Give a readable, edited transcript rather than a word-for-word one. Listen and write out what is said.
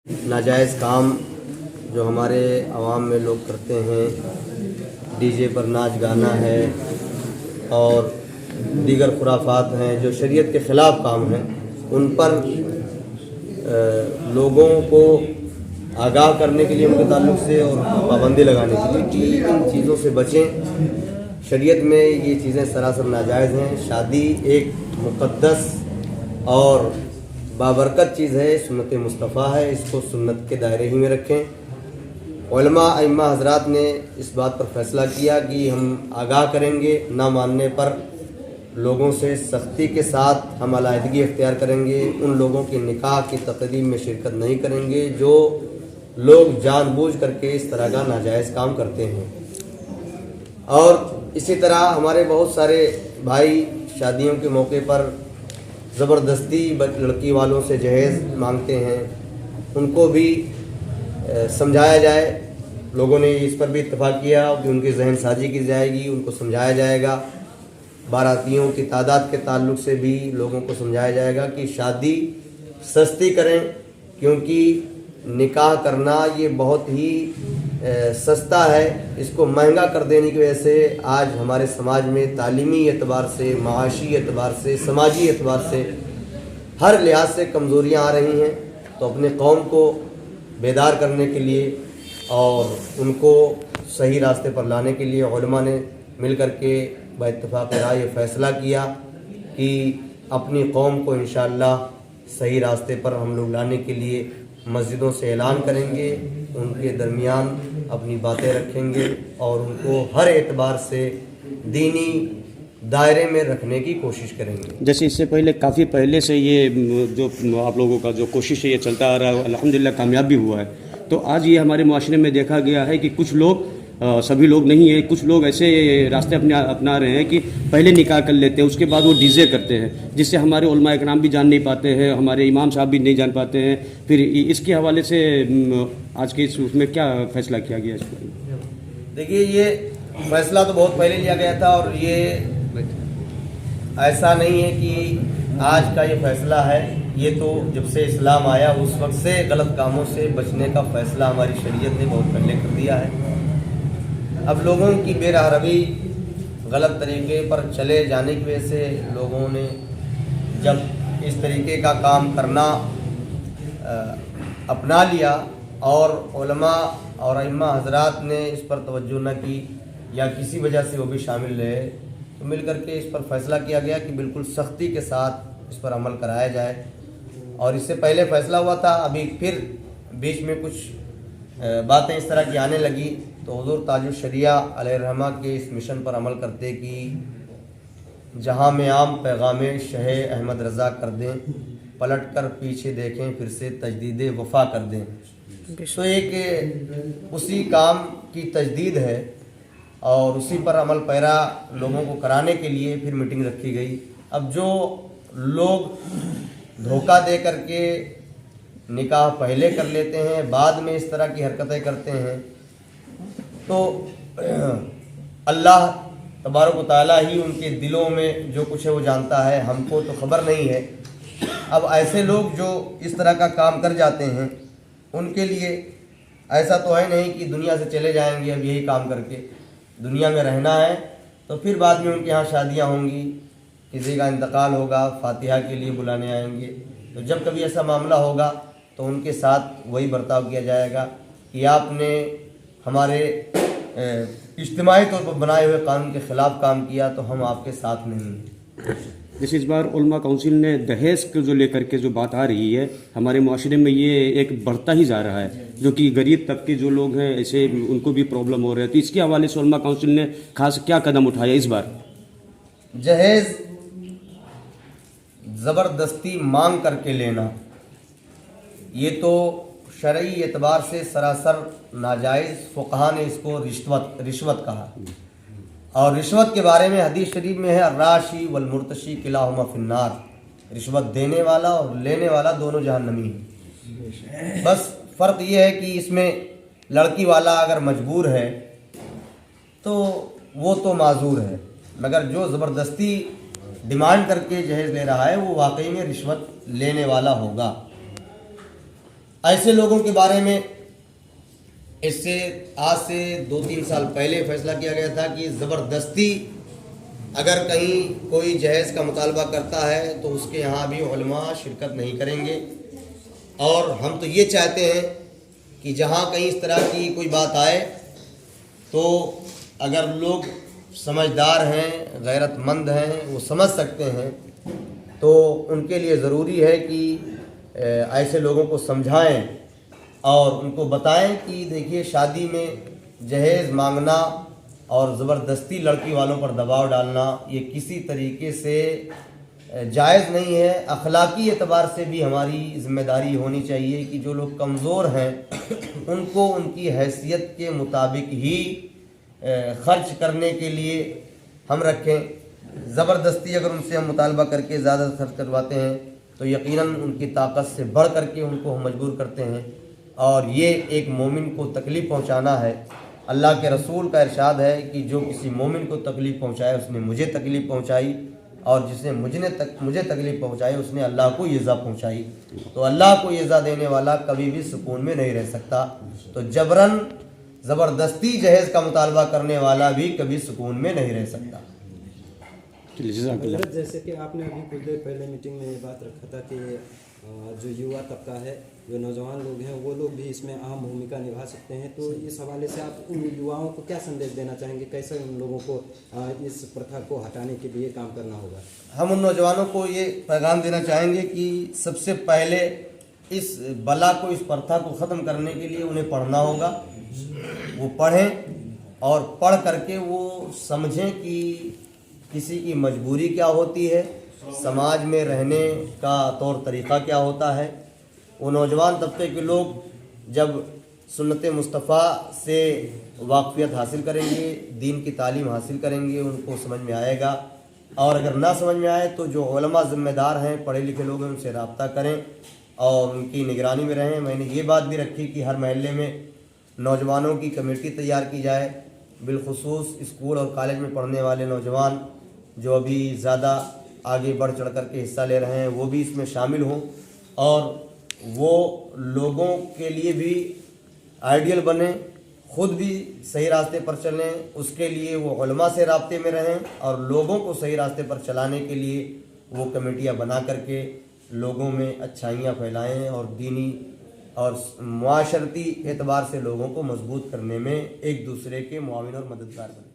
नाजायज़ काम जो हमारे आवाम में लोग करते हैं, डीजे पर नाच गाना है और दीगर खुराफात हैं जो शरीयत के ख़िलाफ़ काम हैं, उन पर लोगों को आगाह करने के लिए उनके ताल्लुक़ से और पाबंदी लगाने के लिए कि इन चीज़ों से बचें। शरीयत में ये चीज़ें सरासर नाजायज़ हैं। शादी एक मुक़द्दस और बाबरकत चीज़ है, सुन्नत मुस्तफ़ा है, इसको सुन्नत के दायरे ही में रखें। उलमा अइम्मा हज़रात ने इस बात पर फ़ैसला किया कि हम आगाह करेंगे, ना मानने पर लोगों से सख्ती के साथ हम अलाहिदगी इख्तियार करेंगे। उन लोगों के निकाह की तक़रीब में शिरकत नहीं करेंगे जो लोग जानबूझ करके इस तरह का नाजायज़ काम करते हैं। और इसी तरह हमारे बहुत सारे भाई शादियों के मौके पर ज़बरदस्ती लड़की वालों से जहेज़ मांगते हैं, उनको भी समझाया जाए। लोगों ने इस पर भी इत्तेफाक किया कि उनकी जहन साजी की जाएगी, उनको समझाया जाएगा। बारातियों की तादाद के ताल्लुक़ से भी लोगों को समझाया जाएगा कि शादी सस्ती करें, क्योंकि निकाह करना ये बहुत ही सस्ता है। इसको महंगा कर देने की वजह से आज हमारे समाज में तालीमी एतबार से, माशी एतबार से, समाजी एतबार से हर लिहाज से कमज़ोरियाँ आ रही हैं। तो अपने कौम को बेदार करने के लिए और उनको सही रास्ते पर लाने के लिए उलमा ने मिल कर के बइत्तिफ़ाक़ राय ये फ़ैसला किया कि अपनी कौम को इंशाअल्लाह सही रास्ते पर हम लोग लाने के लिए मस्जिदों से ऐलान करेंगे, उनके दरमियान अपनी बातें रखेंगे और उनको हर एतबार से दीनी दायरे में रखने की कोशिश करेंगे। जैसे इससे पहले काफ़ी पहले से ये जो आप लोगों का जो कोशिश है ये चलता आ रहा है, अल्हम्दुलिल्लाह कामयाब भी हुआ है। तो आज ये हमारे मुआशरे में देखा गया है कि कुछ लोग, सभी लोग नहीं है, कुछ लोग ऐसे रास्ते अपना रहे हैं कि पहले निकाह कर लेते हैं, उसके बाद वो डीजे करते हैं, जिससे हमारे उलमा इकराम भी जान नहीं पाते हैं, हमारे इमाम साहब भी नहीं जान पाते हैं। फिर इसके हवाले से आज के उसमें क्या फ़ैसला किया गया इस पर? देखिए, ये फ़ैसला तो बहुत पहले लिया गया था और ये ऐसा नहीं है कि आज का ये फ़ैसला है। ये तो जब से इस्लाम आया उस वक्त से गलत कामों से बचने का फ़ैसला हमारी शरीयत ने बहुत पहले कर दिया है। अब लोगों की बेरहरवी गलत तरीके पर चले जाने की वजह से लोगों ने जब इस तरीके का काम करना अपना लिया और उलमा और अइम्मा हज़रात ने इस पर तवज्जो न की या किसी वजह से वो भी शामिल रहे, तो मिल करके इस पर फ़ैसला किया गया कि बिल्कुल सख्ती के साथ इस पर अमल कराया जाए। और इससे पहले फ़ैसला हुआ था, अभी फिर बीच में कुछ बातें इस तरह की आने लगी, तो हुज़ूर ताजुल शरिया अलैहिर्रहमा के इस मिशन पर अमल करते कि जहाँ में आम पैगाम शह अहमद रज़ा कर दें, पलट कर पीछे देखें, फिर से तजदीद वफ़ा कर दें। तो एक उसी काम की तजदीद है और उसी पर अमल पैरा लोगों को कराने के लिए फिर मीटिंग रखी गई। अब जो लोग धोखा दे करके निकाह पहले कर लेते हैं, बाद में इस तरह की हरकतें करते हैं, तो अल्लाह तबारक व तआला ही उनके दिलों में जो कुछ है वो जानता है, हमको तो खबर नहीं है। अब ऐसे लोग जो इस तरह का काम कर जाते हैं, उनके लिए ऐसा तो है नहीं कि दुनिया से चले जाएंगे अब यही काम करके, दुनिया में रहना है। तो फिर बाद में उनके यहाँ शादियाँ होंगी, किसी का इंतकाल होगा, फातिहा के लिए बुलाने आएंगे। तो जब कभी ऐसा मामला होगा तो उनके साथ वही बर्ताव किया जाएगा कि आपने हमारे इज्तिमाई तौर पर बनाए हुए कानून के ख़िलाफ़ काम किया तो हम आपके साथ नहीं हैं। जैसे इस बार उलमा काउंसिल ने दहेज को जो लेकर के जो बात आ रही है, हमारे मुआशरे में ये एक बढ़ता ही जा रहा है, जो कि गरीब तबके जो लोग हैं ऐसे उनको भी प्रॉब्लम हो रही है। तो इसके हवाले से उलमा काउंसिल ने खास क्या कदम उठाया इस बार? जहेज़ ज़बरदस्ती मांग करके लेना ये तो शरई एतबार से सरासर नाजायज़, फ़ुक़हा ने इसको रिश्वत कहा। और रिश्वत के बारे में हदीस शरीफ में है, अर्राशी वल मुर्तशी किलाहुमा फिन्नार, रिश्वत देने वाला और लेने वाला दोनों जहन्नमी हैं। बस फ़र्क ये है कि इसमें लड़की वाला अगर मजबूर है तो वो तो माजूर है, मगर जो ज़बरदस्ती डिमांड करके जहेज़ ले रहा है वो वाकई में रिश्वत लेने वाला होगा। ایسے لوگوں کے بارے میں اس سے آج سے 2-3 سال پہلے فیصلہ کیا گیا تھا کہ زبردستی اگر کہیں کوئی جہیز کا مطالبہ کرتا ہے تو اس کے یہاں بھی علماء شرکت نہیں کریں گے، اور ہم تو یہ چاہتے ہیں کہ جہاں کہیں اس طرح کی کوئی بات آئے تو اگر لوگ سمجھدار ہیں، غیرت مند ہیں، وہ سمجھ سکتے ہیں، تو ان کے لیے ضروری ہے کہ ایسے لوگوں کو سمجھائیں اور ان کو بتائیں کہ دیکھیے شادی میں جہیز مانگنا اور زبردستی لڑکی والوں پر دباؤ ڈالنا یہ کسی طریقے سے جائز نہیں ہے۔ اخلاقی اعتبار سے بھی ہماری ذمہ داری ہونی چاہیے کہ جو لوگ کمزور ہیں ان کو ان کی حیثیت کے مطابق ہی خرچ کرنے کے لیے ہم رکھیں۔ زبردستی اگر ان سے ہم مطالبہ کر کے زیادہ خرچ کرواتے ہیں تو یقیناً ان کی طاقت سے بڑھ کر کے ان کو ہم مجبور کرتے ہیں، اور یہ ایک مومن کو تکلیف پہنچانا ہے۔ اللہ کے رسول کا ارشاد ہے کہ جو کسی مومن کو تکلیف پہنچائے اس نے مجھے تکلیف پہنچائی، اور جس نے مجھے تکلیف پہنچائی اس نے اللہ کو ایذا پہنچائی۔ تو اللہ کو ایذا دینے والا کبھی بھی سکون میں نہیں رہ سکتا، تو جبراً زبردستی جہیز کا مطالبہ کرنے والا بھی کبھی سکون میں نہیں رہ سکتا۔ حضرت جیسے کہ آپ نے ابھی کچھ دیر پہلے میٹنگ میں یہ بات رکھا تھا کہ جو یووا طبقہ ہے، جو نوجوان لوگ ہیں، وہ لوگ بھی اس میں اہم بھومکا نبھا سکتے ہیں، تو اس حوالے سے آپ ان یواؤں کو کیا سندیش دینا چاہیں گے؟ کیسے ان لوگوں کو اس پرتھا کو ہٹانے کے لیے کام کرنا ہوگا؟ ہم ان نوجوانوں کو یہ پیغام دینا چاہیں گے کہ سب سے پہلے اس بلا کو، اس پرتھا کو ختم کرنے کے لیے انہیں پڑھنا ہوگا۔ وہ پڑھیں اور پڑھ کر کے وہ سمجھیں کہ کسی کی مجبوری کیا ہوتی ہے، سماج میں رہنے کا طور طریقہ کیا ہوتا ہے۔ وہ نوجوان طبقے کے لوگ جب سنت مصطفیٰ سے واقفیت حاصل کریں گے، دین کی تعلیم حاصل کریں گے، ان کو سمجھ میں آئے گا، اور اگر نہ سمجھ میں آئے تو جو علماء ذمہ دار ہیں، پڑھے لکھے لوگ ہیں، ان سے رابطہ کریں اور ان کی نگرانی میں رہیں۔ میں نے یہ بات بھی رکھی کہ ہر محلے میں نوجوانوں کی کمیٹی تیار کی جائے، بالخصوص اسکول اور کالج میں پڑھنے والے نوجوان جو ابھی زیادہ آگے بڑھ چڑھ کر کے حصہ لے رہے ہیں وہ بھی اس میں شامل ہوں، اور وہ لوگوں کے لیے بھی آئیڈیل بنیں، خود بھی صحیح راستے پر چلیں، اس کے لیے وہ علماء سے رابطے میں رہیں، اور لوگوں کو صحیح راستے پر چلانے کے لیے وہ کمیٹیاں بنا کر کے لوگوں میں اچھائیاں پھیلائیں اور دینی اور معاشرتی اعتبار سے لوگوں کو مضبوط کرنے میں ایک دوسرے کے معاون اور مددگار بنیں۔